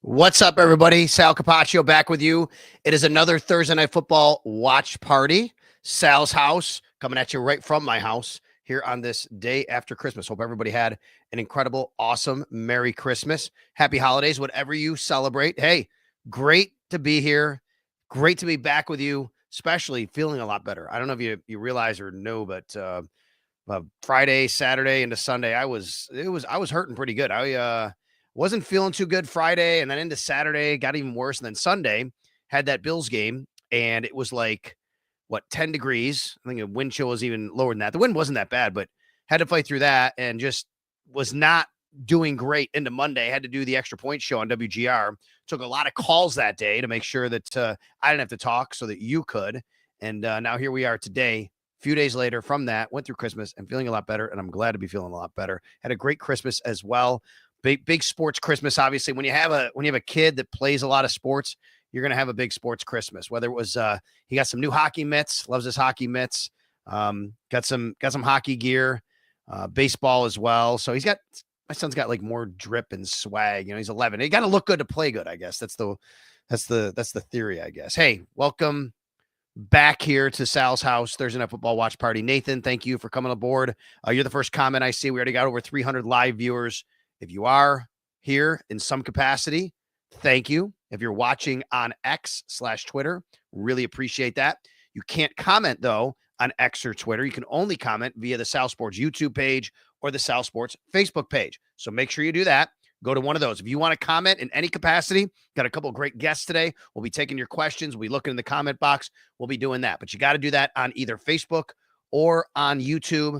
What's up, everybody? Sal Capaccio back with you. It is another Thursday Night Football watch party. Sal's house, coming at you right from my house here on this day after Christmas. Hope everybody had an incredible, awesome, Merry Christmas. Happy holidays, whatever you celebrate. Hey, great to be here. Great to be back with you, especially feeling a lot better. I don't know if you realize or know, but Friday, Saturday into Sunday, I was hurting pretty good. I wasn't feeling too good Friday, and then into Saturday got even worse. And then Sunday had that Bills game, and it was like 10 degrees. I think the wind chill was even lower than that. The wind wasn't that bad, but had to fight through that and just was not doing great into Monday. Had to do the extra point show on WGR. Took a lot of calls that day to make sure that I didn't have to talk so that you could. And now here we are today. Few days later from that, went through Christmas and feeling a lot better, and I'm glad to be feeling a lot better. Had a great Christmas as well. Big sports Christmas. Obviously, when you have a kid that plays a lot of sports, you're gonna have a big sports Christmas. Whether it was he got some new hockey mitts, loves his hockey mitts. Got some hockey gear, baseball as well. So my son's got like more drip and swag. You know, he's 11. He got to look good to play good. I guess that's the theory. I guess. Hey, welcome back here to Sal's house, Thursday Night Football watch party. Nathan, thank you for coming aboard. You're the first comment I see. We already got over 300 live viewers. If you are here in some capacity, thank you. If you're watching on X/Twitter, really appreciate that. You can't comment, though, on X or Twitter. You can only comment via the Sal Sports YouTube page or the Sal Sports Facebook page. So make sure you do that. Go to one of those. If you want to comment in any capacity, got a couple of great guests today. We'll be taking your questions. We'll be looking in the comment box. We'll be doing that. But you got to do that on either Facebook or on YouTube.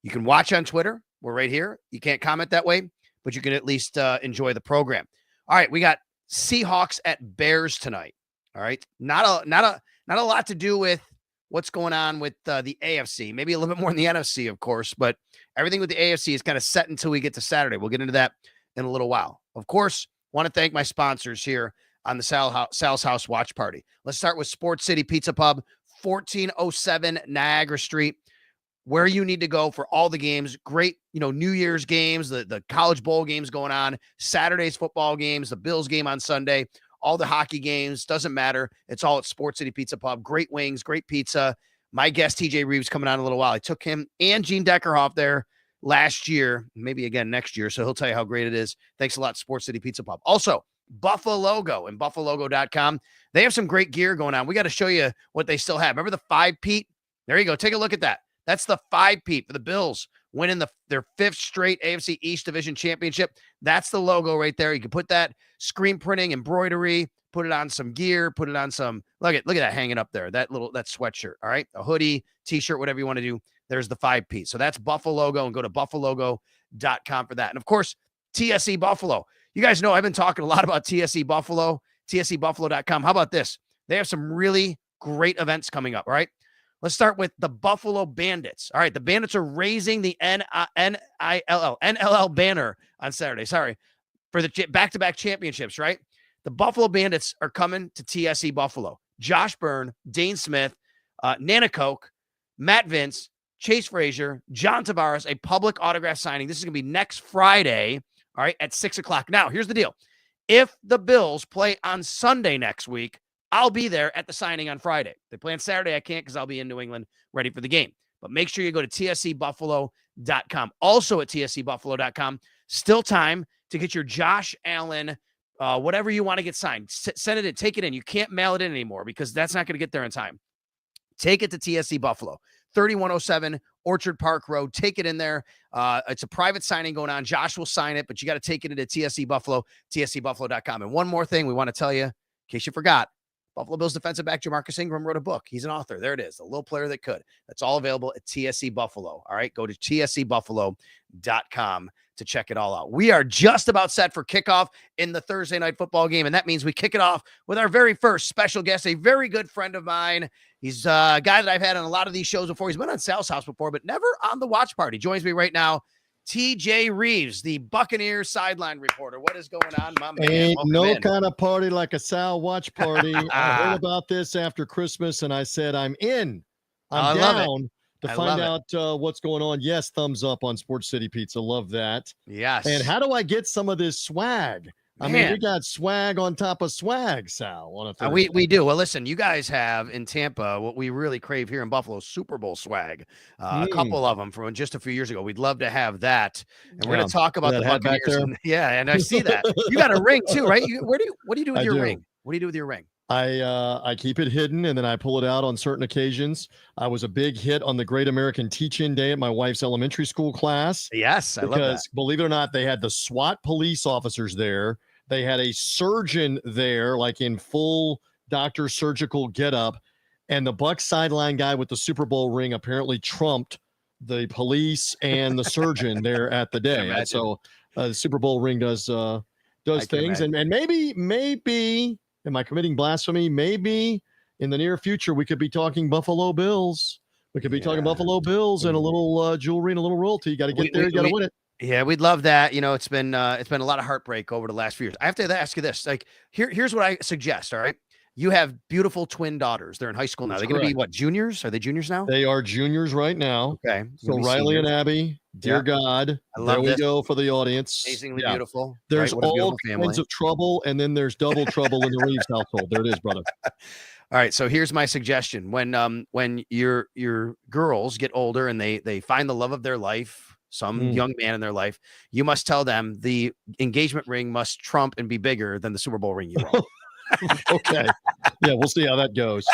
You can watch on Twitter. We're right here. You can't comment that way, but you can at least enjoy the program. All right, we got Seahawks at Bears tonight. All right, not a lot to do with what's going on with the AFC. Maybe a little bit more in the NFC, of course, but everything with the AFC is kind of set until we get to Saturday. We'll get into that in a little while. Of course, want to thank my sponsors here on the Sal's House Watch Party. Let's start with Sports City Pizza Pub, 1407 Niagara Street, where you need to go for all the games. Great, New Year's games, the college bowl games going on, Saturday's football games, the Bills game on Sunday, all the hockey games, doesn't matter. It's all at Sports City Pizza Pub. Great wings, great pizza. My guest, TJ Rives, coming on in a little while. I took him and Gene Deckerhoff there last year, maybe again next year. So he'll tell you how great it is. Thanks a lot, Sports City Pizza Pub. Also, Buffalo Logo and buffalogo.com. They have some great gear going on. We got to show you what they still have. Remember the 5-peat? There you go. Take a look at that. That's the 5-peat for the Bills winning their 5th straight AFC East Division Championship. That's the logo right there. You can put that screen printing, embroidery, put it on some gear, put it on some, look at that hanging up there, that sweatshirt, all right? A hoodie, t-shirt, whatever you want to do. There's the 5-peat. So that's Buffalo Logo, and go to buffalogo.com for that. And of course, TSE Buffalo. You guys know I've been talking a lot about TSE Buffalo, tsebuffalo.com. How about this? They have some really great events coming up, all right? Let's start with the Buffalo Bandits. All right, the Bandits are raising the NLL banner on Saturday. Sorry, for the back-to-back championships, right? The Buffalo Bandits are coming to TSE Buffalo. Josh Byrne, Dane Smith, Nana Coke, Matt Vince, Chase Frazier, John Tavares, a public autograph signing. This is going to be next Friday, all right, at 6 o'clock. Now, here's the deal. If the Bills play on Sunday next week, I'll be there at the signing on Friday. They play on Saturday. I can't because I'll be in New England ready for the game. But make sure you go to tsebuffalo.com. Also at tsebuffalo.com, still time to get your Josh Allen, whatever you want to get signed. Send it in. Take it in. You can't mail it in anymore because that's not going to get there in time. Take it to TSE Buffalo, 3107 Orchard Park Road. Take it in there. It's a private signing going on. Josh will sign it, but you got to take it into TSE Buffalo, tsebuffalo.com. And one more thing we want to tell you, in case you forgot, Buffalo Bills defensive back Jamarcus Ingram wrote a book. He's an author. There it is. The little player that could. That's all available at TSE Buffalo. All right. Go to tsebuffalo.com to check it all out. We are just about set for kickoff in the Thursday night football game. And that means we kick it off with our very first special guest, a very good friend of mine. He's a guy that I've had on a lot of these shows before. He's been on Sal's House before, but never on the watch party. Joins me right now, TJ Rives, the Buccaneers sideline reporter. What is going on, my man? Ain't no kind of party like a Sal watch party. I heard about this after Christmas, and I said, I'm in. I'm down to find out what's going on. Yes, thumbs up on Sports City Pizza. Love that. Yes. And how do I get some of this swag? I mean, we got swag on top of swag, Sal. On a we do. Well, listen, you guys have in Tampa what we really crave here in Buffalo, Super Bowl swag. A couple of them from just a few years ago. We'd love to have that. And we're going to talk about the Buccaneers. And I see that. You got a ring too, right? What do you do with your ring? What do you do with your ring? I keep it hidden, and then I pull it out on certain occasions. I was a big hit on the Great American Teach-In Day at my wife's elementary school class. Yes, I love that. Because, believe it or not, they had the SWAT police officers there. They had a surgeon there, like in full doctor surgical getup, and the Bucs sideline guy with the Super Bowl ring apparently trumped the police and the surgeon there at the day. And so the Super Bowl ring does things, and maybe. Am I committing blasphemy? Maybe in the near future, we could be talking Buffalo Bills. We could be talking Buffalo Bills and a little jewelry and a little royalty. You got to get there. You got to win it. Yeah, we'd love that. It's been a lot of heartbreak over the last few years. I have to ask you this. Like, here's what I suggest. All right. You have beautiful twin daughters. They're in high school now. They're going to be what, juniors? Are they juniors now? They are juniors right now. Okay. So Riley and Abby, dear God, there we go for the audience. Amazingly beautiful. There's all kinds of trouble, and then there's double trouble in the Rives household. There it is, brother. All right. So here's my suggestion. When your girls get older and they find the love of their life, some young man in their life, you must tell them the engagement ring must trump and be bigger than the Super Bowl ring you own. Okay. Yeah, we'll see how that goes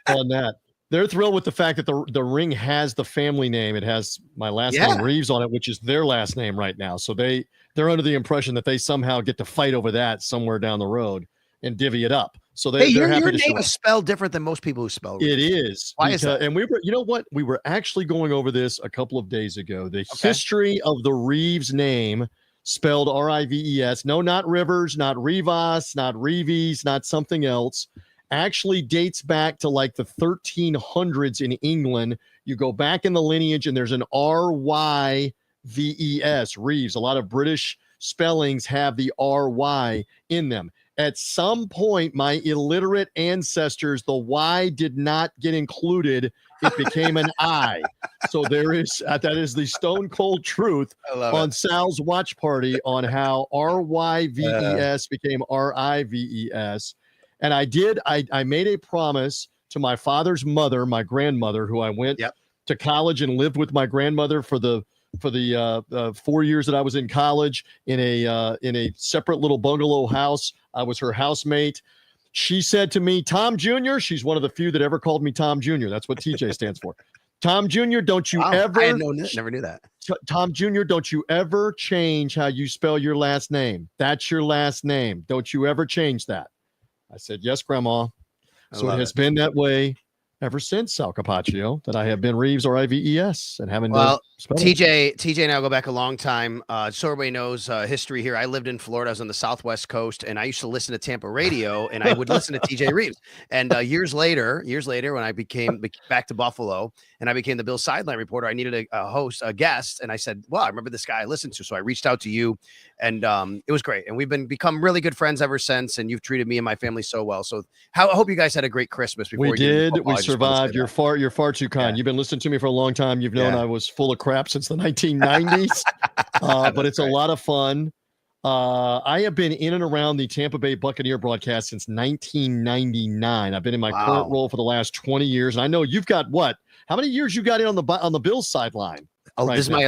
on that. They're thrilled with the fact that the ring has the family name. It has my last name, Rives, on it, which is their last name right now. So they're under the impression that they somehow get to fight over that somewhere down the road and divvy it up. So they're happy your to name is spelled different than most people who spell Rives. It is. Why is that? And you know what? We were actually going over this a couple of days ago. The history of the Rives name, spelled Rives. No, not Rivers, not Rivas, not Rives, not something else. Actually dates back to like the 1300s in England. You go back in the lineage and there's an Ryves, Rives. A lot of British spellings have the RY in them. At some point, my illiterate ancestors, the Y did not get included. It became an I. So that is the stone cold truth on Sal's watch party on how Ryves became Rives. And I made a promise to my father's mother, my grandmother, who I went to college and lived with my grandmother for the 4 years that I was in college in a separate little bungalow house. I was her housemate. She said to me, Tom Jr., she's one of the few that ever called me Tom Jr. That's what TJ stands for. Tom Jr., don't you ever. I never knew that. Tom Jr., don't you ever change how you spell your last name. That's your last name. Don't you ever change that. I said, yes, Grandma. So it has been that way ever since, Sal Capaccio, that I have been Rives or Ives and haven't. Well, TJ and I go back a long time. So everybody knows history here. I lived in Florida. I was on the Southwest coast, and I used to listen to Tampa radio, and I would listen to TJ Rives. And years later, when I became back to Buffalo and I became the Bills sideline reporter, I needed a guest, and I said, well, I remember this guy I listened to. So I reached out to you, and it was great. And we've become really good friends ever since, and you've treated me and my family so well. So I hope you guys had a great Christmas. Before we did. We survived. You're far too kind. You've been listening to me for a long time. You've known I was full of crap since the 1990s, but it's a lot of fun. I have been in and around the Tampa Bay Buccaneer broadcast since 1999. I've been in my current role for the last 20 years, and I know you've got how many years you got in on the Bills sideline? Oh, this is my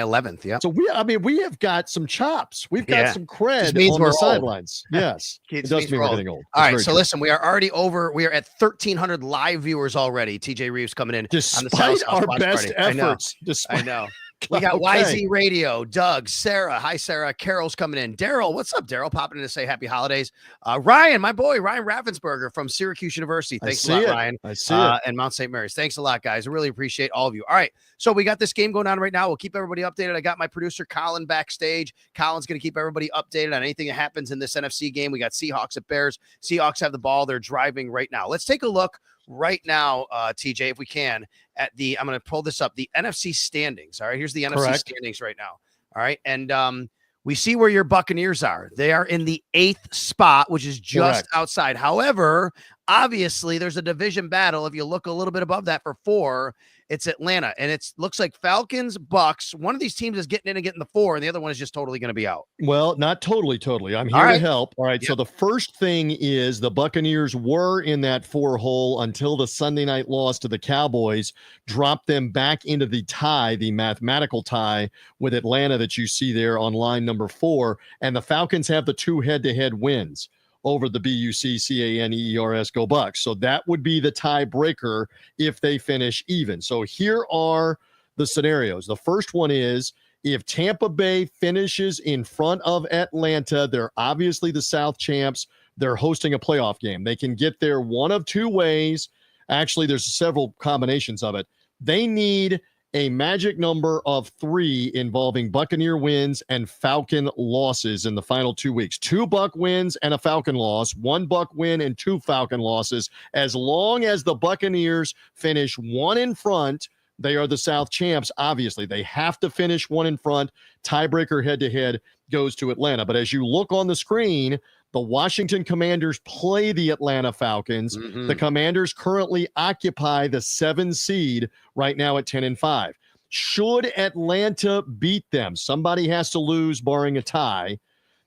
11th. Yeah. So we have got some chops. We've got some cred on the sidelines. Yes. It does mean we're getting old. All right. So listen, we are already over. We are at 1,300 live viewers already. TJ Rives coming in. Despite our best efforts. I know. We got YZ Radio, Doug, Sarah. Hi, Sarah. Carol's coming in. Daryl, what's up, Daryl? Popping in to say happy holidays. Ryan, my boy, Ryan Raffensperger from Syracuse University. Thanks a lot, Ryan. I see it. And Mount St. Mary's. Thanks a lot, guys. I really appreciate all of you. All right. So we got this game going on right now. We'll keep everybody updated. I got my producer, Colin, backstage. Colin's going to keep everybody updated on anything that happens in this NFC game. We got Seahawks at Bears. Seahawks have the ball. They're driving right now. Let's take a look right now, TJ, if we can, at I'm going to pull this up, the NFC standings. All right, here's the NFC standings right now. All right, and we see where your Buccaneers are. They are in the 8th spot, which is just outside. However, obviously, there's a division battle. If you look a little bit above that for 4, It's Atlanta, and it looks like Falcons, Bucks. One of these teams is getting in and getting the 4, and the other one is just totally going to be out. Well, not totally. I'm All here to right. help. All right. Yep. So the first thing is the Buccaneers were in that 4 hole until the Sunday night loss to the Cowboys dropped them back into the tie, the mathematical tie with Atlanta that you see there on line number 4. And the Falcons have the 2 head-to-head wins over the Buccaneers. Go Bucks. So that would be the tiebreaker if they finish even. So here are the scenarios. The first one is if Tampa Bay finishes in front of Atlanta, they're obviously the South champs. They're hosting a playoff game. They can get there one of 2 ways. Actually, there's several combinations of it. They need a magic number of 3 involving Buccaneer wins and Falcon losses in the final 2 weeks. 2 Buck wins and a Falcon loss, 1 Buck win and 2 Falcon losses. As long as the Buccaneers finish 1 in front, they are the South champs. Obviously, they have to finish 1 in front. Tiebreaker head-to-head goes to Atlanta. But as you look on the screen, the Washington Commanders play the Atlanta Falcons. Mm-hmm. The Commanders currently occupy the 7 seed right now at 10-5. Should Atlanta beat them, somebody has to lose barring a tie,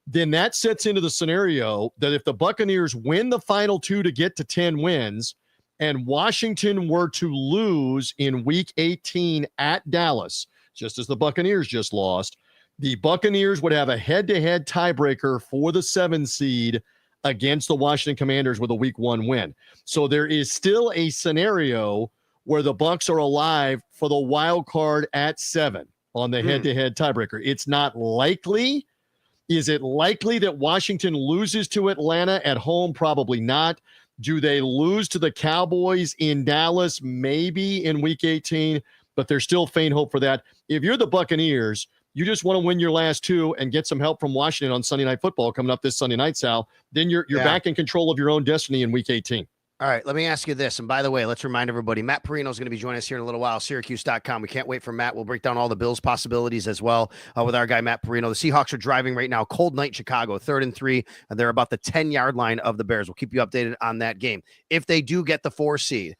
then that sets into the scenario that if the Buccaneers win the final 2 to get to 10 wins and Washington were to lose in week 18 at Dallas, just as the Buccaneers just lost, the Buccaneers would have a head-to-head tiebreaker for the 7 seed against the Washington Commanders with a week 1 win. So there is still a scenario where the Bucs are alive for the wild card at 7 on the head-to-head tiebreaker. It's not likely. Is it likely that Washington loses to Atlanta at home? Probably not. Do they lose to the Cowboys in Dallas? Maybe in week 18, but there's still faint hope for that. If you're the Buccaneers, you just want to win your last 2 and get some help from Washington on Sunday Night Football coming up this Sunday night, Sal. Then you're back in control of your own destiny in week 18. All right, let me ask you this. And by the way, let's remind everybody, Matt Perino is going to be joining us here in a little while, Syracuse.com. We can't wait for Matt. We'll break down all the Bills possibilities as well with our guy, Matt Perino. The Seahawks are driving right now, cold night in Chicago, 3rd and 3. And they're about the 10-yard line of the Bears. We'll keep you updated on that game. If they do get the 4 seed,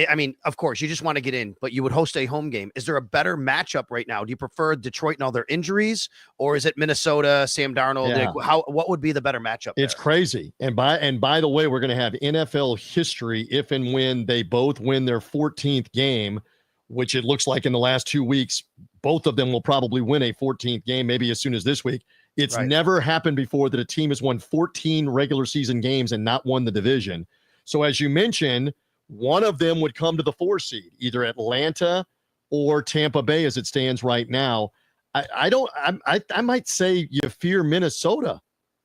I mean, of course, you just want to get in, but you would host a home game. Is there a better matchup right now? Do you prefer Detroit and all their injuries, or is it Minnesota, Sam Darnold? Yeah. What would be the better matchup? It's crazy. And by the way, we're going to have NFL history if and when they both win their 14th game, which it looks like in the last 2 weeks, both of them will probably win a 14th game, maybe as soon as this week. It's never happened before that a team has won 14 regular season games and not won the division. So as you mentioned, one of them would come to the 4 seed, either Atlanta or Tampa Bay as it stands right now. I might say you fear Minnesota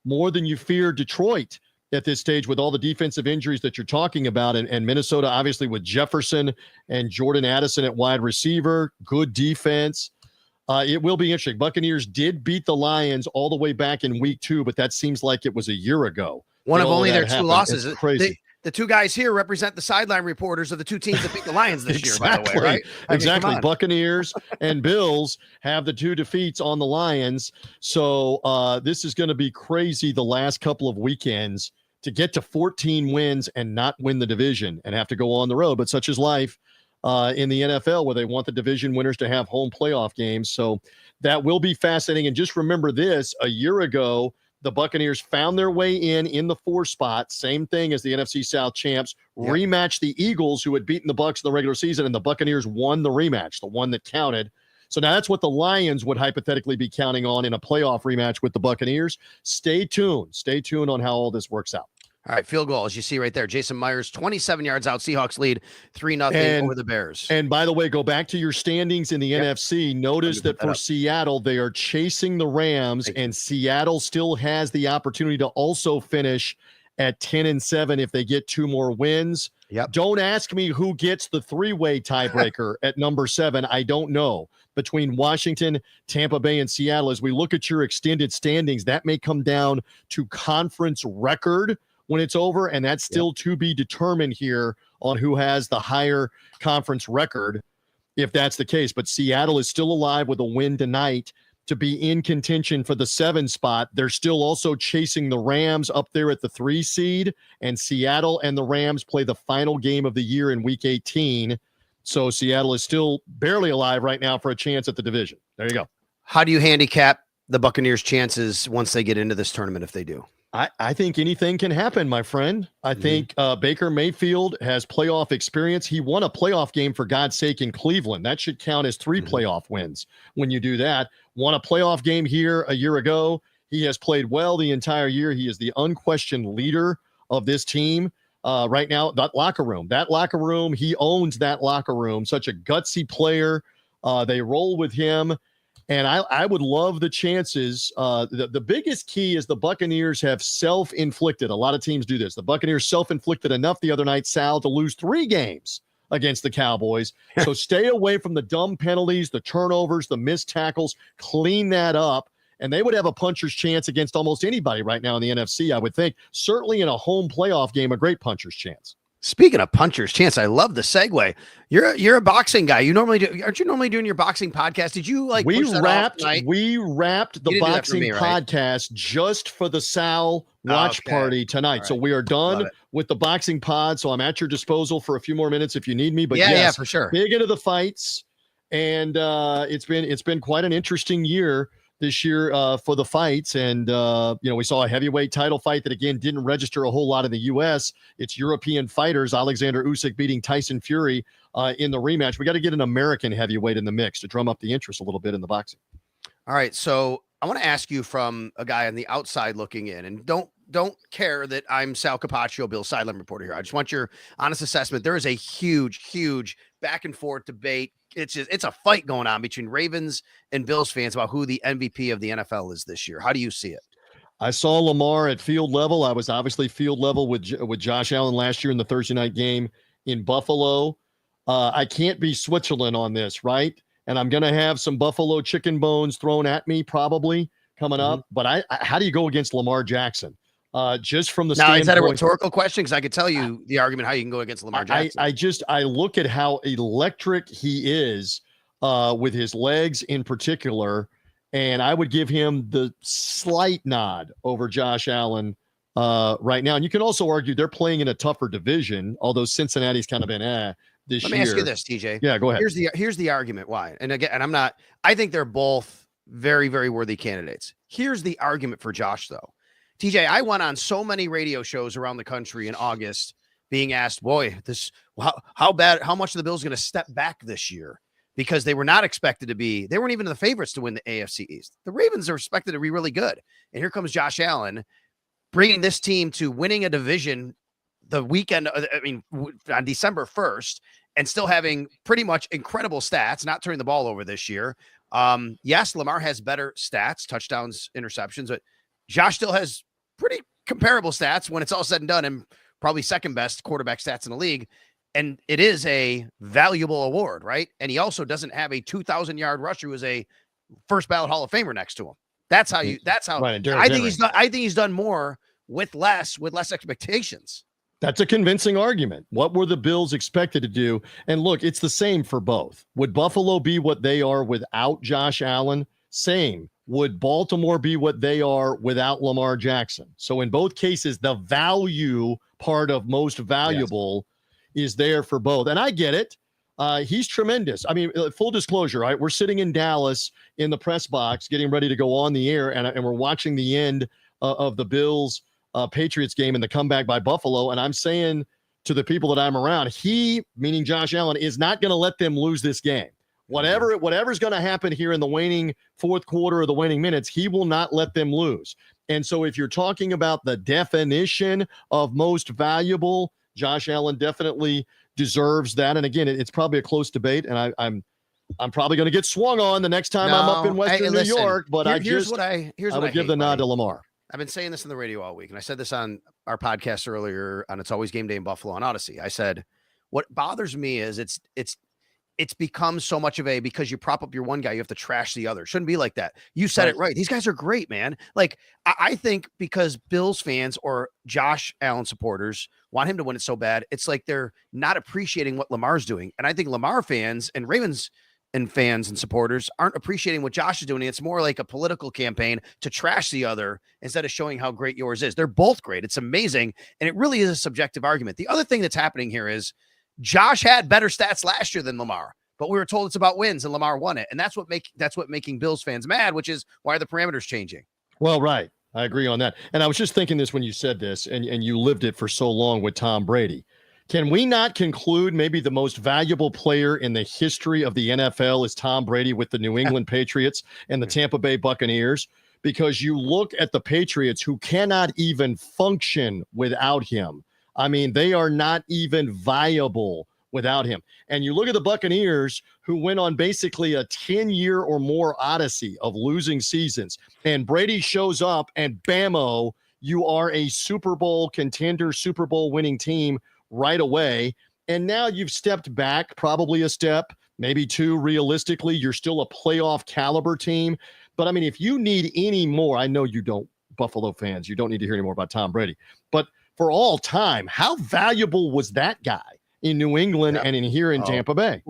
more than you fear Detroit at this stage with all the defensive injuries that you're talking about. And Minnesota, obviously, with Jefferson and Jordan Addison at wide receiver, good defense. It will be interesting. Buccaneers did beat the Lions all the way back in week 2, but that seems like it was a year ago. One of only their 2 losses. It's crazy. The 2 guys here represent the sideline reporters of the 2 teams that beat the Lions this year, by the way, right? Exactly. Buccaneers and Bills have the 2 defeats on the Lions. So this is going to be crazy the last couple of weekends to get to 14 wins and not win the division and have to go on the road. But such is life in the NFL, where they want the division winners to have home playoff games. So that will be fascinating. And just remember this, a year ago, the Buccaneers found their way in the 4 spot. Same thing as the NFC South champs. Rematched the Eagles, who had beaten the Bucs in the regular season, and the Buccaneers won the rematch, the one that counted. So now that's what the Lions would hypothetically be counting on in a playoff rematch with the Buccaneers. Stay tuned. Stay tuned on how all this works out. All right, field goal, as you see right there. Jason Myers, 27 yards out. Seahawks lead 3-0 over the Bears. And by the way, go back to your standings in the NFC. Notice that for Seattle, they are chasing the Rams, and Seattle still has the opportunity to also finish at 10-7 if they get 2 more wins. Don't ask me who gets the 3-way tiebreaker at number 7. I don't know. Between Washington, Tampa Bay, and Seattle, as we look at your extended standings, that may come down to conference record when it's over, and that's still to be determined here on who has the higher conference record, if that's the case. But Seattle is still alive with a win tonight to be in contention for the 7 spot. They're still also chasing the Rams up there at the 3 seed, and Seattle and the Rams play the final game of the year in week 18 So Seattle is still barely alive right now for a chance at the division. There you go. How do you handicap the Buccaneers' chances once they get into this tournament if they do? I think anything can happen, my friend. I think Baker Mayfield has playoff experience. He won a playoff game, for God's sake, in Cleveland. That should count as 3 playoff wins when you do that. Won a playoff game here a year ago. He has played well the entire year. He is the unquestioned leader of this team right now. That locker room, he owns that locker room. Such a gutsy player. They roll with him. And I would love the chances. The biggest key is the Buccaneers have self-inflicted. A lot of teams do this. The Buccaneers self-inflicted enough the other night, Sal, to lose 3 games against the Cowboys. So stay away from the dumb penalties, the turnovers, the missed tackles. Clean that up. And they would have a puncher's chance against almost anybody right now in the NFC, I would think. Certainly in a home playoff game, a great puncher's chance. Speaking of puncher's chance, I love the segue. You're a boxing guy. Aren't you normally doing your boxing podcast? Did you we wrapped the boxing podcast just for the Sal watch party tonight. Right. So we are done with the boxing pod. So I'm at your disposal for a few more minutes if you need me. But yeah, for sure. Big into the fights, and it's been quite an interesting year this year for the fights. And, we saw a heavyweight title fight that, again, didn't register a whole lot in the U.S. It's European fighters, Alexander Usyk beating Tyson Fury in the rematch. We got to get an American heavyweight in the mix to drum up the interest a little bit in the boxing. All right. So I want to ask you from a guy on the outside looking in, and don't care that I'm Sal Capaccio, Bill's sideline reporter here. I just want your honest assessment. There is a huge back and forth debate. It's a fight going on between Ravens and Bills fans about who the MVP of the NFL is this year. How do you see it? I saw Lamar at field level. I was obviously field level with Josh Allen last year in the Thursday night game in Buffalo. I can't be Switzerland on this, right? And I'm going to have some Buffalo chicken bones thrown at me probably coming up. But how do you go against Lamar Jackson? Just from the standpoint. Now, is that a rhetorical question? Because I could tell you the argument how you can go against Lamar Jackson. I look at how electric he is with his legs in particular, and I would give him the slight nod over Josh Allen right now. And you can also argue they're playing in a tougher division, although Cincinnati's kind of been this year. Let me ask you this, TJ. Yeah, go ahead. Here's the argument why. And again, I think they're both very, very worthy candidates. Here's the argument for Josh, though. TJ, I went on so many radio shows around the country in August being asked, boy, how much are the Bills going to step back this year? Because they were not expected to be, they weren't even the favorites to win the AFC East. The Ravens are expected to be really good. And here comes Josh Allen bringing this team to winning a division the weekend, on December 1st, and still having pretty much incredible stats, not turning the ball over this year. Yes, Lamar has better stats, touchdowns, interceptions, but Josh still has pretty comparable stats when it's all said and done, and probably second best quarterback stats in the league. And it is a valuable award, right? And he also doesn't have a 2,000-yard rusher who is a first ballot Hall of Famer next to him. That's how right, I think he's done more with less expectations. That's a convincing argument. What were the Bills expected to do? And look, it's the same for both. Would Buffalo be what they are without Josh Allen? Same. Would Baltimore be what they are without Lamar Jackson? So in both cases, the value part of most valuable is there for both. And I get it. He's tremendous. I mean, full disclosure, right? We're sitting in Dallas in the press box getting ready to go on the air, and we're watching the end of the Bills Patriots game and the comeback by Buffalo. And I'm saying to the people that I'm around, he, meaning Josh Allen, is not going to let them lose this game. Whatever's going to happen here in the waning fourth quarter or the waning minutes, he will not let them lose. And so if you're talking about the definition of most valuable, Josh Allen definitely deserves that. And again, it's probably a close debate, and I'm probably going to get swung on the next time I'm up in Western New York. But I would give the nod to Lamar. I've been saying this in the radio all week, and I said this on our podcast earlier on It's Always Game Day in Buffalo on Odyssey. I said, what bothers me is it's become so much of because you prop up your one guy, you have to trash the other. Shouldn't be like that. You said it right. These guys are great, man. Like, I think because Bills fans or Josh Allen supporters want him to win it so bad, it's like they're not appreciating what Lamar's doing. And I think Lamar fans and Ravens and fans and supporters aren't appreciating what Josh is doing. It's more like a political campaign to trash the other instead of showing how great yours is. They're both great. It's amazing. And it really is a subjective argument. The other thing that's happening here is Josh had better stats last year than Lamar, but we were told it's about wins and Lamar won it. And that's what making Bills fans mad, which is why are the parameters changing? Well, right. I agree on that. And I was just thinking this when you said this, and you lived it for so long with Tom Brady. Can we not conclude maybe the most valuable player in the history of the NFL is Tom Brady with the New England Patriots and the Tampa Bay Buccaneers? Because you look at the Patriots, who cannot even function without him. I mean, they are not even viable without him. And you look at the Buccaneers, who went on basically a 10-year or more odyssey of losing seasons. And Brady shows up and bammo, you are a Super Bowl contender, Super Bowl winning team right away. And now you've stepped back probably a step, maybe two. Realistically, you're still a playoff caliber team. But I mean, if you need any more, I know you don't, Buffalo fans, you don't need to hear any more about Tom Brady. But for all time, how valuable was that guy in New England and in here in Tampa Bay?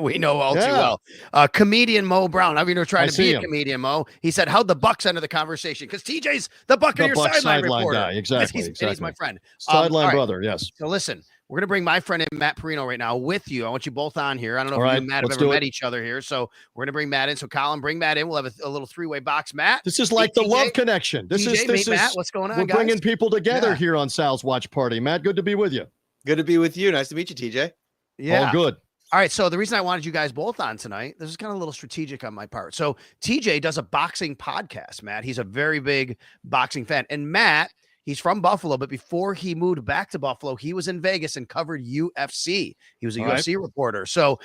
We know all too well. Comedian Mo Brown. I've been trying to be a comedian, Mo. He said, how'd the Bucks enter the conversation? Because TJ's the Buccaneers sideline reporter. Guy. Exactly. And he's my friend. Sideline brother, yes. So listen, we're going to bring my friend in, Matt Perino, right now with you. I want you both on here. I don't know if you and Matt have ever met each other here. So we're going to bring Matt in. So Colin, bring Matt in. We'll have a little three-way box. Matt. This is like the love connection. This is Matt. What's going on, We're bringing people together here on Sal's Watch Party. Matt, good to be with you. Good to be with you. Nice to meet you, TJ. Yeah. All good. All right. So the reason I wanted you guys both on tonight, this is kind of a little strategic on my part. So TJ does a boxing podcast, Matt. He's a very big boxing fan. And Matt, he's from Buffalo, but before he moved back to Buffalo, he was in Vegas and covered UFC. He was a UFC reporter. So,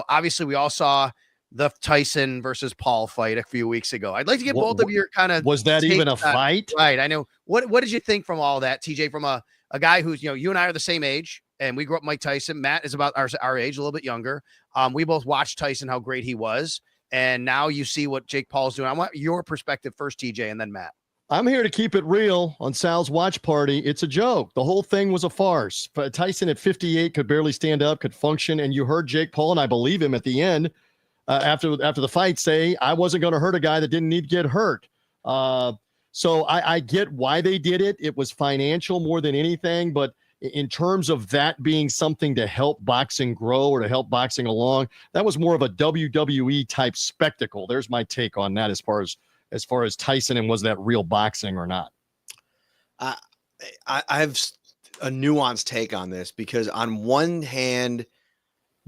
obviously we all saw the Tyson versus Paul fight a few weeks ago. I'd like to get both of your kind of. Was that even a fight? Right. I know. What did you think from all that, TJ, from a guy who's, you and I are the same age and we grew up Mike Tyson. Matt is about our age, a little bit younger. We both watched Tyson, how great he was. And now you see what Jake Paul's doing. I want your perspective first, TJ, and then Matt. I'm here to keep it real on Sal's Watch Party. It's a joke. The whole thing was a farce. But Tyson at 58 could barely stand up, could function. And you heard Jake Paul, and I believe him at the end, after the fight, say, I wasn't going to hurt a guy that didn't need to get hurt. So I get why they did it. It was financial more than anything. But in terms of that being something to help boxing grow or to help boxing along, that was more of a WWE type spectacle. There's my take on that as far as Tyson, and was that real boxing or not? I have a nuanced take on this, because on one hand,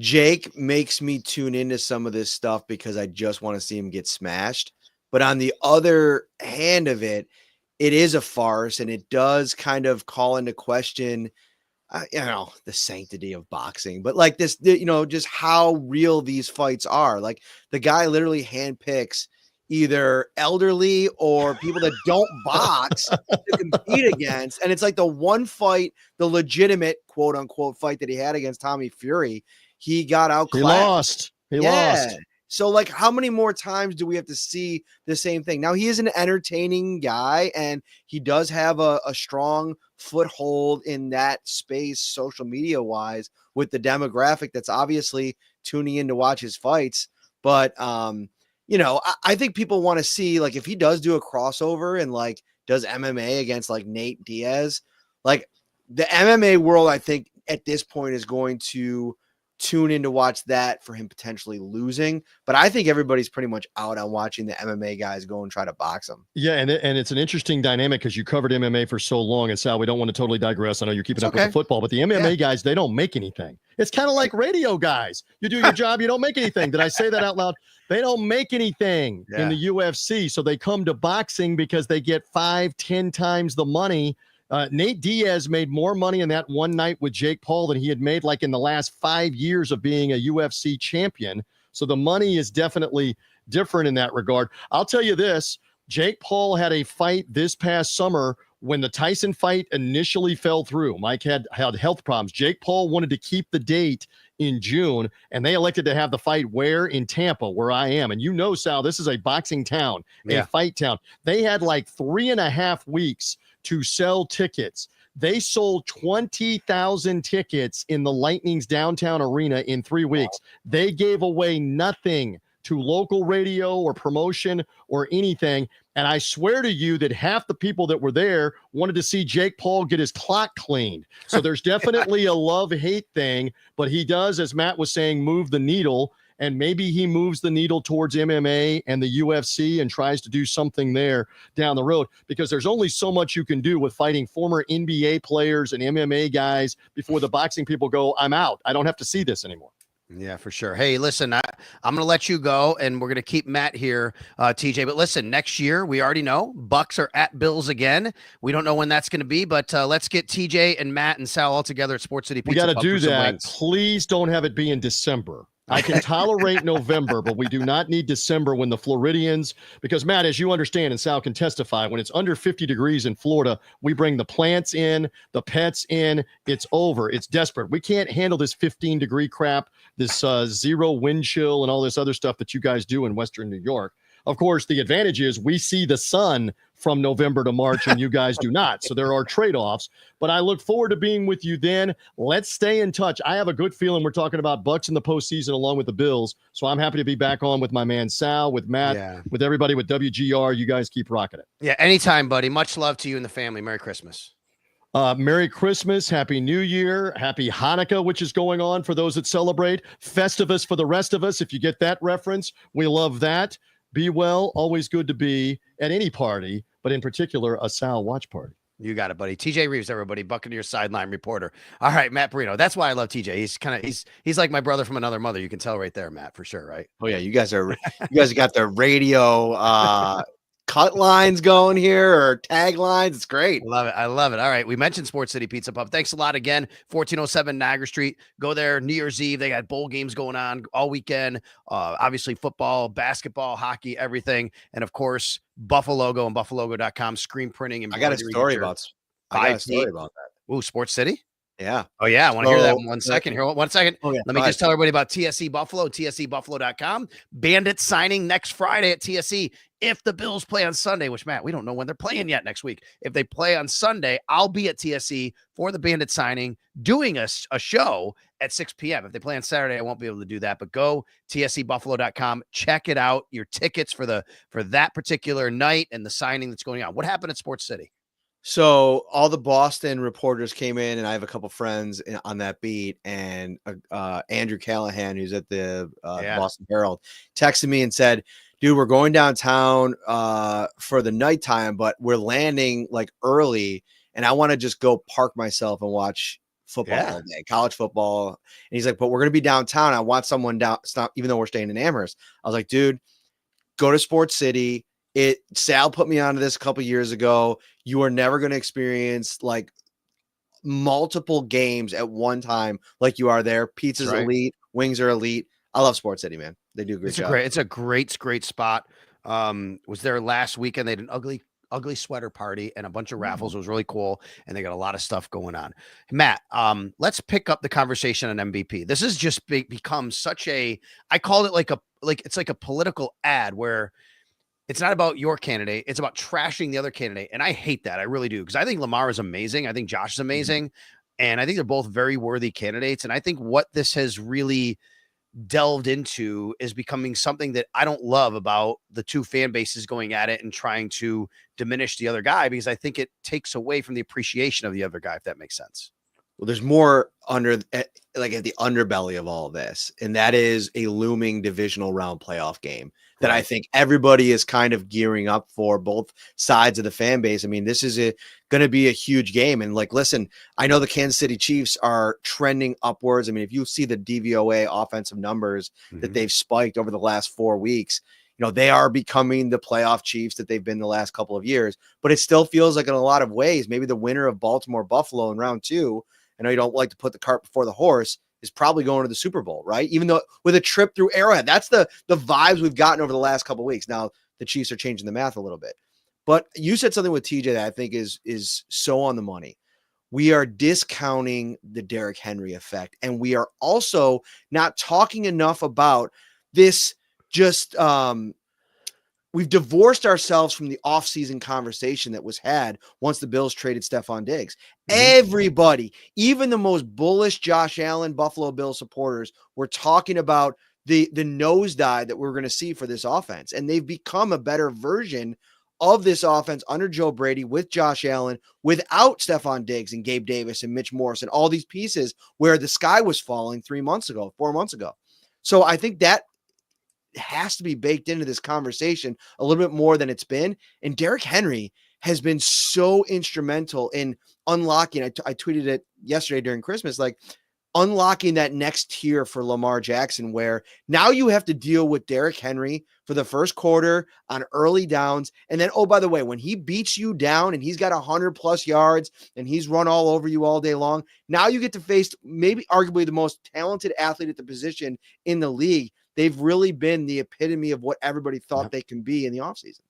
Jake makes me tune into some of this stuff because I just want to see him get smashed. But on the other hand of it, it is a farce, and it does kind of call into question, the sanctity of boxing, but like this, just how real these fights are. Like, the guy literally handpicks either elderly or people that don't box to compete against. And it's like the one fight, the legitimate quote unquote fight that he had against Tommy Fury, he got outclassed. He lost. So, like, how many more times do we have to see the same thing? Now, he is an entertaining guy, and he does have a strong foothold in that space, social media wise, with the demographic that's obviously tuning in to watch his fights. But, I think people want to see, like, if he does do a crossover and like does MMA against like Nate Diaz, like, the MMA world, I think at this point is going to tune in to watch that for him potentially losing. But I think everybody's pretty much out on watching the MMA guys go and try to box him. Yeah, and it's an interesting dynamic because you covered MMA for so long. And Sal, we don't want to totally digress. I know you're keeping up with the football, but the MMA guys, they don't make anything. It's kind of like radio guys. You do your job, you don't make anything. Did I say that out loud? They don't make anything in the UFC. So they come to boxing because they get 5-10 times the money. Nate Diaz made more money in that one night with Jake Paul than he had made like in the last 5 years of being a UFC champion. So the money is definitely different in that regard. I'll tell you this, Jake Paul had a fight this past summer when the Tyson fight initially fell through. Mike had health problems. Jake Paul wanted to keep the date in June, and they elected to have the fight where? In Tampa, where I am. And Sal, this is a boxing town, a fight town. They had like 3.5 weeks to sell tickets. They sold 20,000 tickets in the Lightning's downtown arena in 3 weeks. They gave away nothing to local radio or promotion or anything. And I swear to you that half the people that were there wanted to see Jake Paul get his clock cleaned. So there's definitely a love-hate thing, but he does, as Matt was saying, move the needle. And maybe he moves the needle towards MMA and the UFC and tries to do something there down the road, because there's only so much you can do with fighting former NBA players and MMA guys before the boxing people go, I'm out. I don't have to see this anymore. Yeah, for sure. Hey, listen, I'm going to let you go, and we're going to keep Matt here, TJ. But listen, next year, we already know Bucks are at Bills again. We don't know when that's going to be, but let's get TJ and Matt and Sal all together at Sports City Pizza. We got to do that. Please don't have it be in December. I can tolerate November, but we do not need December when the Floridians, because Matt, as you understand, and Sal can testify, when it's under 50 degrees in Florida, we bring the plants in, the pets in, it's over. It's desperate. We can't handle this 15-degree crap, this zero wind chill and all this other stuff that you guys do in Western New York. Of course, the advantage is we see the sun from November to March and you guys do not. So there are trade-offs, but I look forward to being with you then. Let's stay in touch. I have a good feeling we're talking about Bucks in the postseason along with the Bills. So I'm happy to be back on with my man Sal, with Matt, with everybody with WGR. You guys keep rocking it. Yeah, anytime, buddy. Much love to you and the family. Merry Christmas. Merry Christmas, Happy New Year, Happy Hanukkah, which is going on for those that celebrate. Festivus for the rest of us. If you get that reference, we love that. Be well. Always good to be at any party, but in particular, a Sal watch party. You got it, buddy. TJ Rives, everybody, Buccaneers sideline reporter. All right, Matt Perino. That's why I love TJ. He's like my brother from another mother. You can tell right there, Matt, for sure, right? Oh yeah, you guys got the radio cut lines going here, or tag lines. It's great. I love it. All right. We mentioned Sports City Pizza Pub. Thanks a lot again. 1407 Niagara Street. Go there New Year's Eve. They got bowl games going on all weekend. Obviously football, basketball, hockey, everything. And of course, Buffalo Logo and buffalogo.com screen printing. And I got a story about that. Ooh, Sports City? Yeah. Oh, yeah. I want to hear that in 1 second. Here, 1 second. Oh, yeah. Let me just tell everybody about TSC Buffalo, tscbuffalo.com. Bandit signing next Friday at TSC. If the Bills play on Sunday, which, Matt, we don't know when they're playing yet next week. If they play on Sunday, I'll be at TSC for the Bandit signing, doing a show at 6 p.m. If they play on Saturday, I won't be able to do that. But go tscbuffalo.com. Check it out. Your tickets for that particular night and the signing that's going on. What happened at Sports City? So all the Boston reporters came in, and I have a couple friends on that beat, and Andrew Callahan, who's at the Boston Herald, texted me and said, dude, we're going downtown for the nighttime, but we're landing like early, and I want to just go park myself and watch football all day, college football. And he's like, but we're going to be downtown. I want someone even though we're staying in Amherst. I was like, dude, go to Sports City. Sal put me onto this a couple years ago. You are never going to experience like multiple games at one time like you are there. Pizza's elite, wings are elite. I love Sports City, man. They do a great job. It's a great spot. Was there last weekend. They had an ugly sweater party and a bunch of raffles. It was really cool, and they got a lot of stuff going on. Matt, let's pick up the conversation on MVP. This has just become such a, I called it it's like a political ad where it's not about your candidate. It's about trashing the other candidate. And I hate that. I really do. Because I think Lamar is amazing. I think Josh is amazing. And I think they're both very worthy candidates. And I think what this has really delved into is becoming something that I don't love about the two fan bases going at it and trying to diminish the other guy, because I think it takes away from the appreciation of the other guy, if that makes sense. Well, there's more at the underbelly of all of this, and that is a looming divisional round playoff game that I think everybody is kind of gearing up for, both sides of the fan base. I mean, this is going to be a huge game. And listen, I know the Kansas City Chiefs are trending upwards. I mean, if you see the DVOA offensive numbers that they've spiked over the last 4 weeks, they are becoming the playoff Chiefs that they've been the last couple of years. But it still feels like in a lot of ways, maybe the winner of Baltimore-Buffalo in round 2, I know you don't like to put the cart before the horse, is probably going to the Super Bowl, right? Even though with a trip through Arrowhead, that's the vibes we've gotten over the last couple of weeks. Now the Chiefs are changing the math a little bit, but you said something with TJ that I think is so on the money. We are discounting the Derrick Henry effect, and we are also not talking enough about this. We've divorced ourselves from the offseason conversation that was had once the Bills traded Stephon Diggs. Everybody, even the most bullish Josh Allen Buffalo Bills supporters, were talking about the nosedive that we're going to see for this offense. And they've become a better version of this offense under Joe Brady with Josh Allen, without Stephon Diggs and Gabe Davis and Mitch Morris and all these pieces where the sky was falling 4 months ago. So I think that has to be baked into this conversation a little bit more than it's been. And Derrick Henry has been so instrumental in unlocking. I tweeted it yesterday during Christmas, like unlocking that next tier for Lamar Jackson, where now you have to deal with Derrick Henry for the first quarter on early downs. And then, oh, by the way, when he beats you down and he's got 100+ yards and he's run all over you all day long, now you get to face maybe arguably the most talented athlete at the position in the league. They've really been the epitome of what everybody thought they can be in the offseason.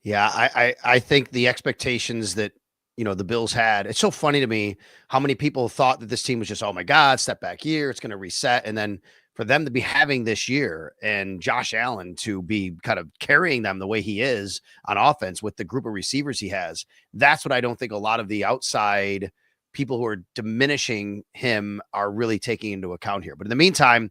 Yeah, I think the expectations that, the Bills had, it's so funny to me how many people thought that this team was just, oh my God, step back year, it's going to reset. And then for them to be having this year and Josh Allen to be kind of carrying them the way he is on offense with the group of receivers he has, that's what I don't think a lot of the outside people who are diminishing him are really taking into account here. But in the meantime,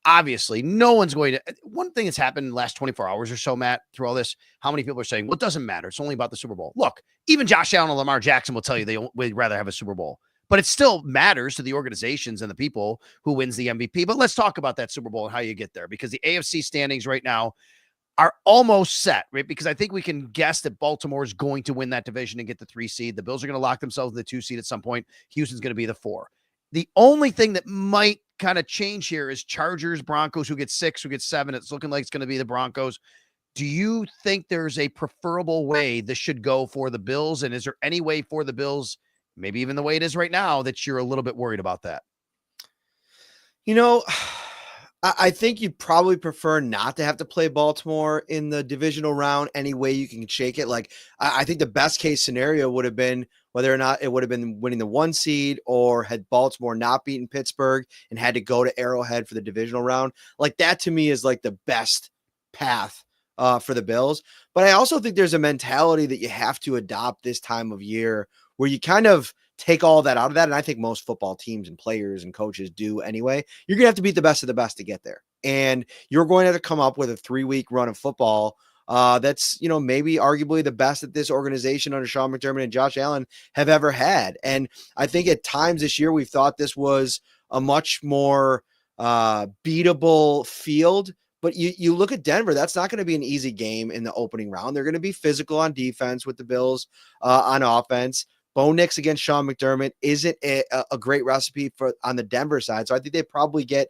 obviously, no one's going to. One thing that's happened in the last 24 hours or so, Matt, through all this, how many people are saying, well, it doesn't matter. It's only about the Super Bowl. Look, even Josh Allen and Lamar Jackson will tell you they'd rather have a Super Bowl. But it still matters to the organizations and the people who wins the MVP. But let's talk about that Super Bowl and how you get there, because the AFC standings right now are almost set, right? Because I think we can guess that Baltimore is going to win that division and get the 3 seed. The Bills are going to lock themselves in the 2 seed at some point. Houston's going to be the 4. The only thing that might kind of change here is Chargers, Broncos, who get 6, who get 7. It's looking like it's going to be the Broncos. Do you think there's a preferable way this should go for the Bills? And is there any way for the Bills, maybe even the way it is right now, that you're a little bit worried about that? I think you'd probably prefer not to have to play Baltimore in the divisional round any way you can shake it. Like, I think the best case scenario would have been whether or not it would have been winning the 1 seed, or had Baltimore not beaten Pittsburgh and had to go to Arrowhead for the divisional round. Like, that to me is like the best path for the Bills. But I also think there's a mentality that you have to adopt this time of year where you kind of take all that out of that. And I think most football teams and players and coaches do anyway. You're going to have to beat the best of the best to get there. And you're going to have to come up with a 3-week run of football that's, maybe arguably the best that this organization under Sean McDermott and Josh Allen have ever had. And I think at times this year, we've thought this was a much more beatable field. But you look at Denver, that's not going to be an easy game in the opening round. They're going to be physical on defense with the Bills on offense. Bo Nix against Sean McDermott isn't a great recipe for on the Denver side. So I think they probably get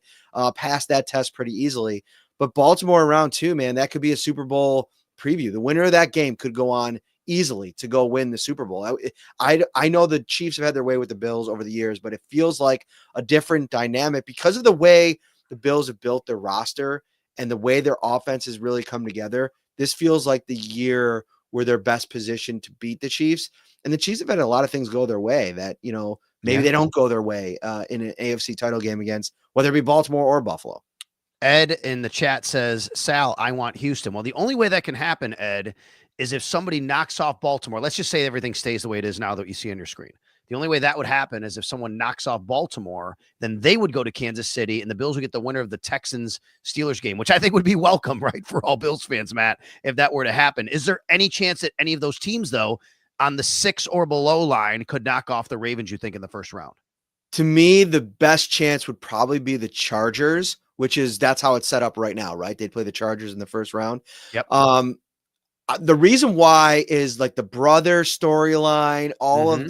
past that test pretty easily. But Baltimore round 2, man, that could be a Super Bowl preview. The winner of that game could go on easily to go win the Super Bowl. I know the Chiefs have had their way with the Bills over the years, but it feels like a different dynamic because of the way the Bills have built their roster and the way their offense has really come together. This feels like the year where they're best positioned to beat the Chiefs. And the Chiefs have had a lot of things go their way that, maybe they don't go their way in an AFC title game against, whether it be Baltimore or Buffalo. Ed in the chat says, Sal, I want Houston. Well, the only way that can happen, Ed, is if somebody knocks off Baltimore. Let's just say everything stays the way it is now that you see on your screen. The only way that would happen is if someone knocks off Baltimore, then they would go to Kansas City and the Bills would get the winner of the Texans-Steelers game, which I think would be welcome, right, for all Bills fans, Matt, if that were to happen. Is there any chance that any of those teams, though, on the 6 or below line could knock off the Ravens, you think, in the first round? To me, the best chance would probably be the Chargers, that's how it's set up right now, right? They'd play the Chargers in the first round. Yep. The reason why is like the brother storyline, all of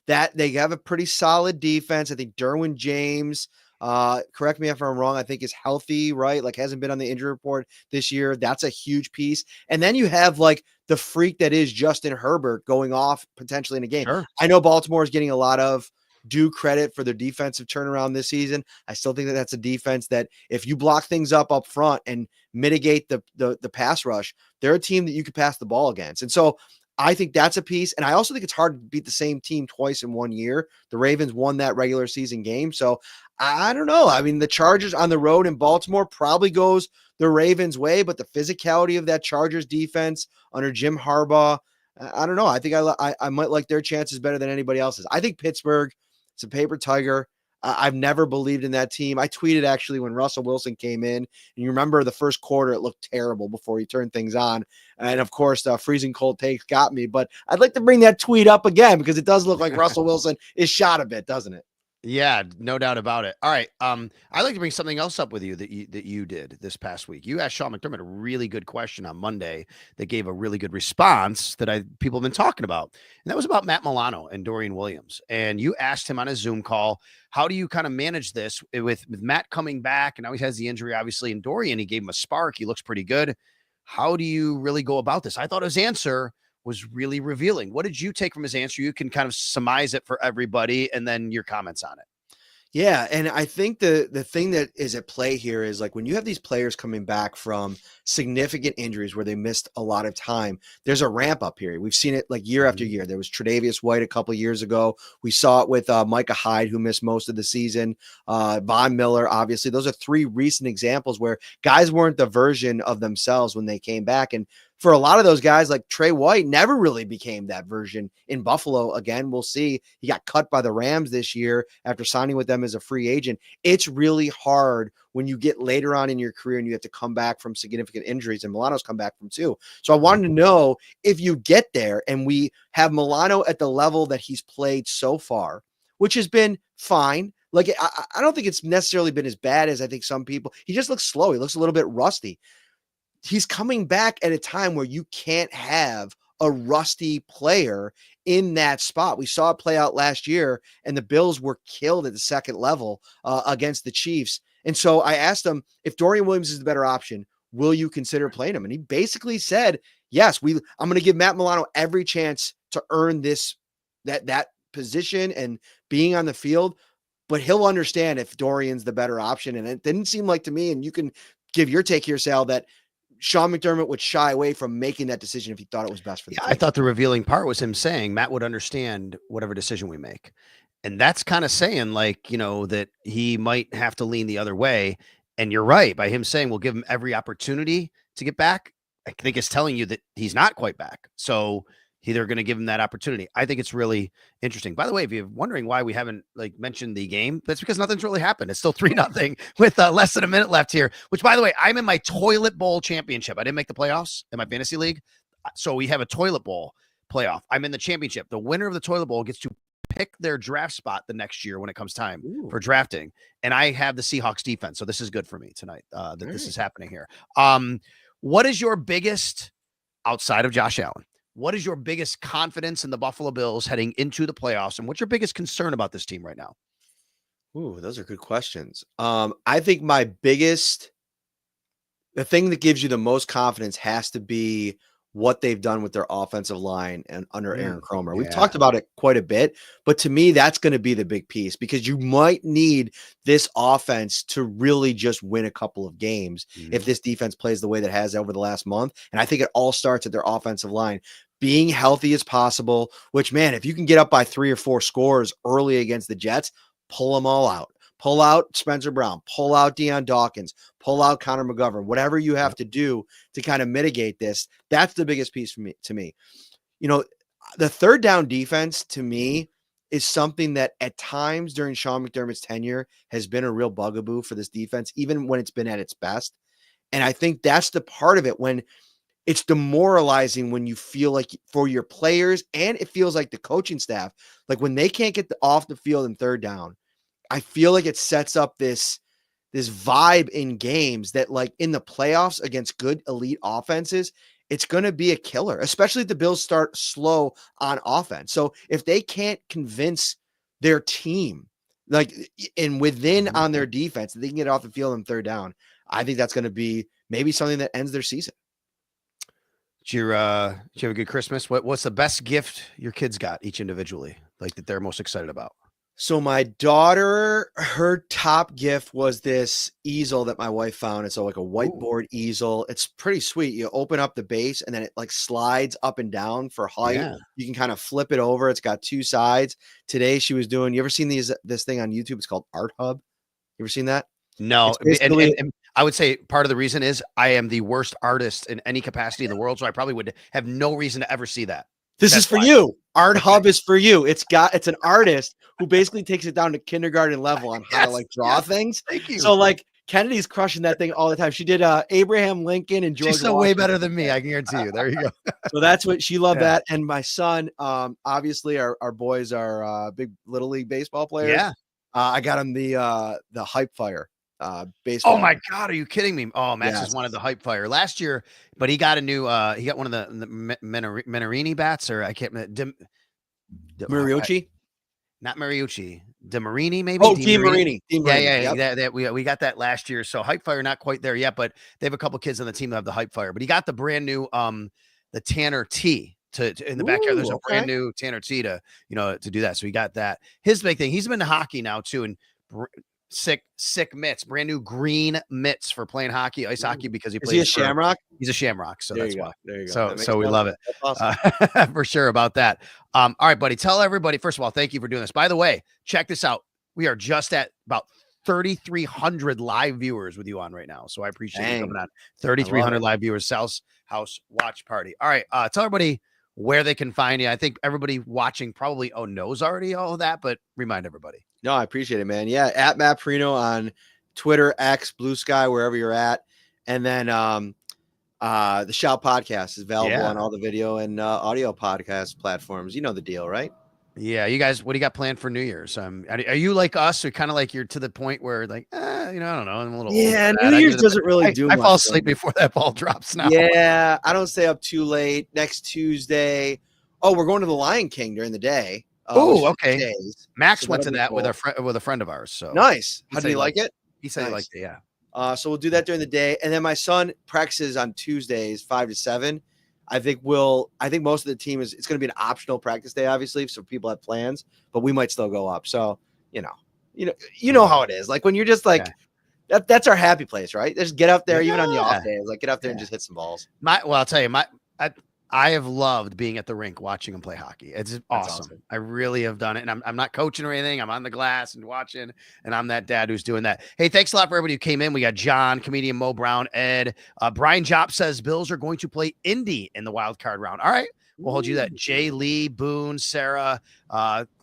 that they have a pretty solid defense. I think Derwin James, correct me if I'm wrong, I think is healthy, right? Like hasn't been on the injury report this year. That's a huge piece. And then you have like the freak that is Justin Herbert going off potentially in a game. Sure. I know Baltimore is getting a lot of due credit for their defensive turnaround this season. I still think that that's a defense that if you block things up front and mitigate the pass rush, they're a team that you could pass the ball against. And so I think that's a piece. And I also think it's hard to beat the same team twice in 1 year. The Ravens won that regular season game. So I don't know. I mean, the Chargers on the road in Baltimore probably goes the Ravens' way, but the physicality of that Chargers defense under Jim Harbaugh, I don't know. I think I might like their chances better than anybody else's. I think Pittsburgh, it's a paper tiger. I've never believed in that team. I tweeted actually when Russell Wilson came in, and you remember the first quarter, it looked terrible before he turned things on. And of course, freezing cold takes got me, but I'd like to bring that tweet up again because it does look like Russell Wilson is shot a bit, doesn't it? Yeah, no doubt about it. All right. I'd like to bring something else up with you that you did this past week. You asked Sean McDermott a really good question on Monday that gave a really good response that people have been talking about. And that was about Matt Milano and Dorian Williams. And you asked him on a Zoom call, how do you kind of manage this with Matt coming back? And now he has the injury, obviously, and Dorian, he gave him a spark. He looks pretty good. How do you really go about this? I thought his answer was really revealing. What did you take from his answer? You can kind of surmise it for everybody and then your comments on it. Yeah, and I think the thing that is at play here is like when you have these players coming back from significant injuries where they missed a lot of time, there's a ramp up period. We've seen it like year after year. There was Tre'Davious White a couple of years ago. We saw it with Micah Hyde, who missed most of the season. Von Miller, obviously. Those are three recent examples where guys weren't the version of themselves when they came back. And for a lot of those guys, like Trey White, never really became that version in Buffalo. Again, we'll see. He got cut by the Rams this year after signing with them as a free agent. It's really hard when you get later on in your career and you have to come back from significant injuries, and Milano's come back from two. So I wanted to know if you get there and we have Milano at the level that he's played so far, which has been fine. Like, I don't think it's necessarily been as bad as I think some people. He just looks slow. He looks a little bit rusty. He's coming back at a time where you can't have a rusty player in that spot. We saw it play out last year, and the Bills were killed at the second level against the Chiefs. And so I asked him, if Dorian Williams is the better option, will you consider playing him? And he basically said, yes, I'm going to give Matt Milano every chance to earn that position and being on the field, but he'll understand if Dorian's the better option. And it didn't seem like to me, and you can give your take here, Sal, that Sean McDermott would shy away from making that decision if he thought it was best for the team. I thought the revealing part was him saying Matt would understand whatever decision we make. And that's kind of saying like, that he might have to lean the other way. And you're right. By him saying we'll give him every opportunity to get back, I think it's telling you that he's not quite back. So they're going to give him that opportunity. I think it's really interesting. By the way, if you're wondering why we haven't mentioned the game, that's because nothing's really happened. It's still 3-0 with less than a minute left here, which, by the way, I'm in my toilet bowl championship. I didn't make the playoffs in my fantasy league. So we have a toilet bowl playoff. I'm in the championship. The winner of the toilet bowl gets to pick their draft spot the next year when it comes time for drafting. And I have the Seahawks defense. So this is good for me tonight that this is happening here. What is your biggest, outside of Josh Allen, what is your biggest confidence in the Buffalo Bills heading into the playoffs? And what's your biggest concern about this team right now? Ooh, those are good questions. I think the thing that gives you the most confidence has to be what they've done with their offensive line and under Aaron Kromer. We've talked about it quite a bit, but to me, that's going to be the big piece because you might need this offense to really just win a couple of games if this defense plays the way that it has over the last month. And I think it all starts at their offensive line being healthy as possible, which, man, if you can get up by 3 or 4 scores early against the Jets, pull them all out. Pull out Spencer Brown, pull out Deion Dawkins, pull out Connor McGovern, whatever you have to do to kind of mitigate this. That's the biggest piece to me. The third down defense to me is something that at times during Sean McDermott's tenure has been a real bugaboo for this defense, even when it's been at its best. And I think that's the part of it when it's demoralizing when you feel like for your players and it feels like the coaching staff, like when they can't get off the field in third down, I feel like it sets up this vibe in games that like in the playoffs against good elite offenses, it's going to be a killer, especially if the Bills start slow on offense. So if they can't convince their team, like and within on their defense, they can get off the field in third down. I think that's going to be maybe something that ends their season. Did you have a good Christmas? What's the best gift your kids got each individually, like that they're most excited about? So my daughter, her top gift was this easel that my wife found. It's like a whiteboard easel. It's pretty sweet. You open up the base and then it like slides up and down for height. Yeah. You can kind of flip it over. It's got 2 sides. Today she was doing, you ever seen this thing on YouTube? It's called Art Hub. You ever seen that? No. And I would say part of the reason is I am the worst artist in any capacity in the world. So I probably would have no reason to ever see that. This is for you. Art Hub is for you. It's an artist who basically takes it down to kindergarten level on how to like draw things. Thank you. So like Kennedy's crushing that thing all the time. She did Abraham Lincoln and George She's so way better than me, I guarantee you. There you go. So that's what she loved Yeah. that. And my son, obviously our boys are big Little League baseball players. Yeah. I got him the Hype Fire baseball. Oh my God, are you kidding me? Oh, Max Yes. just wanted the Hype Fire last year, but he got a new he got one of the Menarini bats, or I can't Mariucci? not Mariucci, DeMarini maybe. Oh, DeMarini. Yeah. We got that last year. So Hype Fire not quite there yet, but they have a couple kids on the team that have the Hype Fire. But he got the brand new the Tanner T to in the backyard. There's a brand new Tanner T to to do that. So he got that. His big thing. He's been to hockey now too, and sick mitts, brand new green mitts for playing hockey, ice hockey, because he plays. Is he a Shamrock? He's a Shamrock, so that's why. There you go. So we love it. That's awesome. For sure about that. All right, buddy. Tell everybody, first of all, thank you for doing this. By the way, check this out. We are just at about 3,300 live viewers with you on right now. So I appreciate you coming on. 3,300 live viewers, Sal's House Watch Party. All right. Tell everybody where they can find you. I think everybody watching probably knows already all of that, but remind everybody. No, I appreciate it, man. Yeah, at Matt Perino on Twitter, X, Blue Sky, wherever you're at. And then the Shout Podcast is available on all the video and audio podcast platforms. You know the deal, right? Yeah, you guys, what do you got planned for New Year's? Are you like us, or kind of like you're to the point where like, I don't know, I'm a little New Year's doesn't really do much. I fall asleep before that ball drops now. Yeah, I don't stay up too late. Next Tuesday, we're going to the Lion King during the day. Oh, okay. Days. Max went to that with a friend of ours. So nice. How did he like it? He said he liked it. Yeah. So we'll do that during the day, and then my son practices on Tuesdays 5 to 7. I think most of the team it's going to be an optional practice day, obviously, so people have plans, but we might still go up. So you know how it is. Like when you're just like that's our happy place, right? Just get up there, even on the off days. Like get up there and just hit some balls. I'll tell you, I have loved being at the rink watching them play hockey. It's awesome. I really have done it. And I'm not coaching or anything. I'm on the glass and watching, and I'm that dad who's doing that. Hey, thanks a lot for everybody who came in. We got John, comedian Mo Brown, Ed. Brian Jopp says Bills are going to play Indy in the wild card round. All right. We'll hold you that. Jay Lee, Boone, Sarah.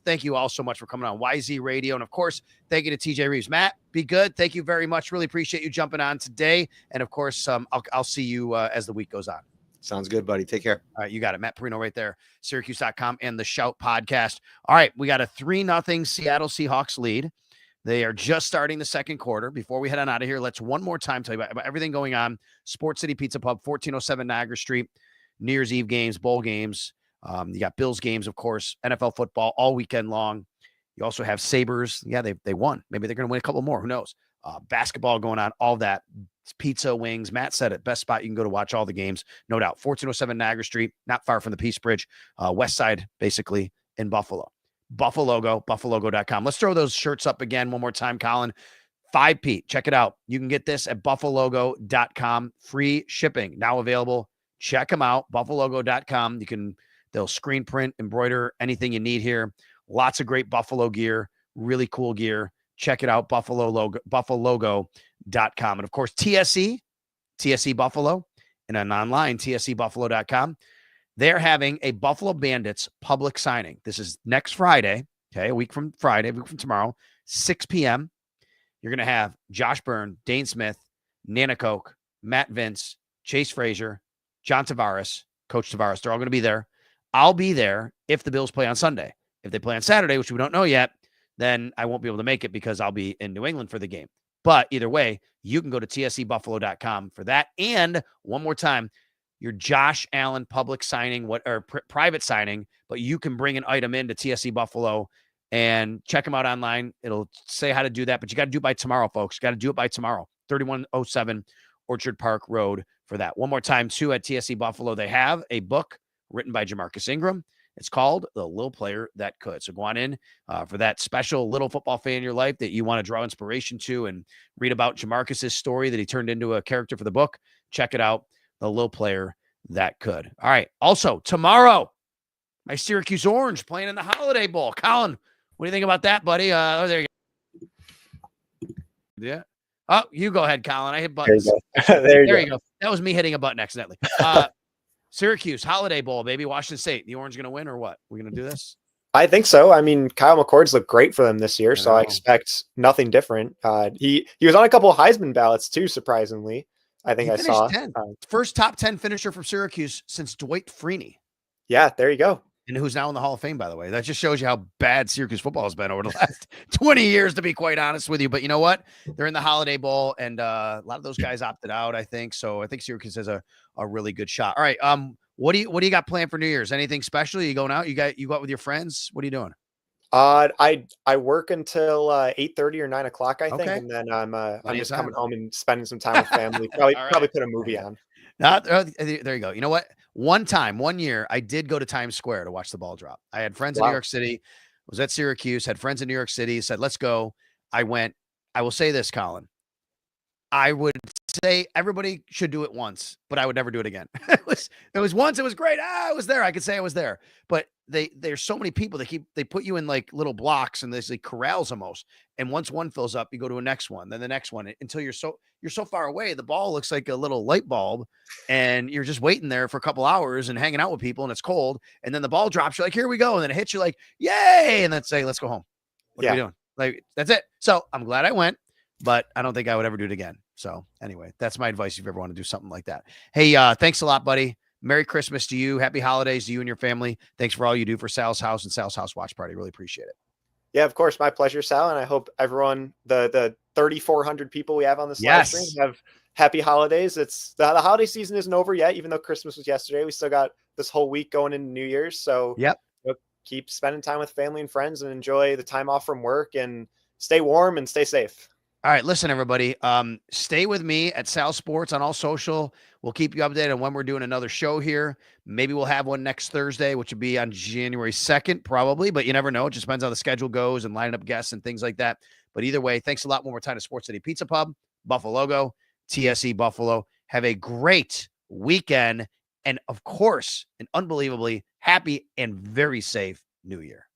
Thank you all so much for coming on YZ Radio. And of course, thank you to TJ Rives. Matt, be good. Thank you very much. Really appreciate you jumping on today. And of course, I'll see you as the week goes on. Sounds good, buddy. Take care. All right, you got it. Matt Perino right there, Syracuse.com and the Shout Podcast. All right, we got a 3-0 Seattle Seahawks lead. They are just starting the second quarter. Before we head on out of here, let's one more time tell you about everything going on. Sports City Pizza Pub, 1407 Niagara Street, New Year's Eve games, bowl games. You got Bills games, of course, NFL football all weekend long. You also have Sabres. Yeah, they won. Maybe they're going to win a couple more. Who knows? Basketball going on, all that. Pizza, wings. Matt said it. Best spot you can go to watch all the games, no doubt. 1407 Niagara Street, not far from the Peace Bridge, west side, basically, in Buffalo. Buffalogo, buffalogo.com. Let's throw those shirts up again one more time, Colin. 5 Pete. Check it out. You can get this at buffalogo.com. Free shipping now available. Check them out. Buffalogo.com. They'll screen print, embroider, anything you need here. Lots of great Buffalo gear, really cool gear. Check it out, buffalogo.com. And of course, TSE Buffalo, and an online, tsebuffalo.com. They're having a Buffalo Bandits public signing. This is next Friday, okay, a week from tomorrow, 6 p.m. You're going to have Josh Byrne, Dane Smith, Nana Koch, Matt Vince, Chase Frazier, John Tavares, Coach Tavares. They're all going to be there. I'll be there if the Bills play on Sunday. If they play on Saturday, which we don't know yet, then I won't be able to make it because I'll be in New England for the game. But either way, you can go to tsebuffalo.com for that. And one more time, your Josh Allen public signing, private signing, but you can bring an item into TSE Buffalo and check them out online. It'll say how to do that, but you got to do it by tomorrow, folks. Got to do it by tomorrow. 3107 Orchard Park Road for that. One more time, too, at TSE Buffalo, they have a book written by Jamarcus Ingram. It's called The Little Player That Could. So go on in for that special little football fan in your life that you want to draw inspiration to and read about Jamarcus's story that he turned into a character for the book. Check it out, The Little Player That Could. All right. Also, tomorrow, my Syracuse Orange playing in the Holiday Bowl. Colin, what do you think about that, buddy? There you go. Yeah. Oh, you go ahead, Colin. I hit buttons. There you go. That was me hitting a button accidentally. Syracuse Holiday Bowl, baby. Washington State. The Orange going to win or what? We going to do this? I think so. I mean, Kyle McCord's looked great for them this year, so I know. expect nothing different. He was on a couple of Heisman ballots too, surprisingly. I think He I finished saw. 10th. First top 10 finisher from Syracuse since Dwight Freeney. Yeah, there you go. And who's now in the Hall of Fame, by the way. That just shows you how bad Syracuse football has been over the last 20 years, to be quite honest with you. But you know what? They're in the Holiday Bowl, and a lot of those guys opted out, I think. So I think Syracuse has a really good shot. All right. What do you got planned for New Year's? Anything special? You going out? You go out with your friends? What are you doing? I work until 8:30 or 9 o'clock, I think, Okay. and then I'm Plenty of just time. coming home and spending some time with family. Probably All right. probably put a movie on. There you go. You know what? One year, I did go to Times Square to watch the ball drop. I had friends in New Wow. York City, was at Syracuse, had friends in New York City, said, let's go. I went. I will say this, Colin. I would say everybody should do it once, but I would never do it again. It was once, it was great. I was there. I could say I was there. But there's so many people they put you in like little blocks and there's like corrals almost. And once one fills up, you go to a next one, then the next one until you're so far away. The ball looks like a little light bulb, and you're just waiting there for a couple hours and hanging out with people, and it's cold. And then the ball drops, you're like, here we go. And then it hits you like, yay. And then say, let's go home. What are we doing? Like, that's it. So I'm glad I went, but I don't think I would ever do it again. So anyway, that's my advice if you ever want to do something like that. Hey, thanks a lot, buddy. Merry Christmas to you. Happy holidays to you and your family. Thanks for all you do for Sal's House and Sal's House Watch Party. Really appreciate it. Yeah, of course. My pleasure, Sal. And I hope everyone, the 3,400 people we have on this live stream, have happy holidays. It's the holiday season isn't over yet, even though Christmas was yesterday. We still got this whole week going into New Year's. So keep spending time with family and friends and enjoy the time off from work and stay warm and stay safe. All right, listen, everybody. Stay with me at Sal Sports on all social. We'll keep you updated on when we're doing another show here. Maybe we'll have one next Thursday, which would be on January 2nd, probably, but you never know. It just depends how the schedule goes and lining up guests and things like that. But either way, thanks a lot one more time to Sports City Pizza Pub, Buffalo Logo, TSE Buffalo. Have a great weekend. And of course, an unbelievably happy and very safe New Year.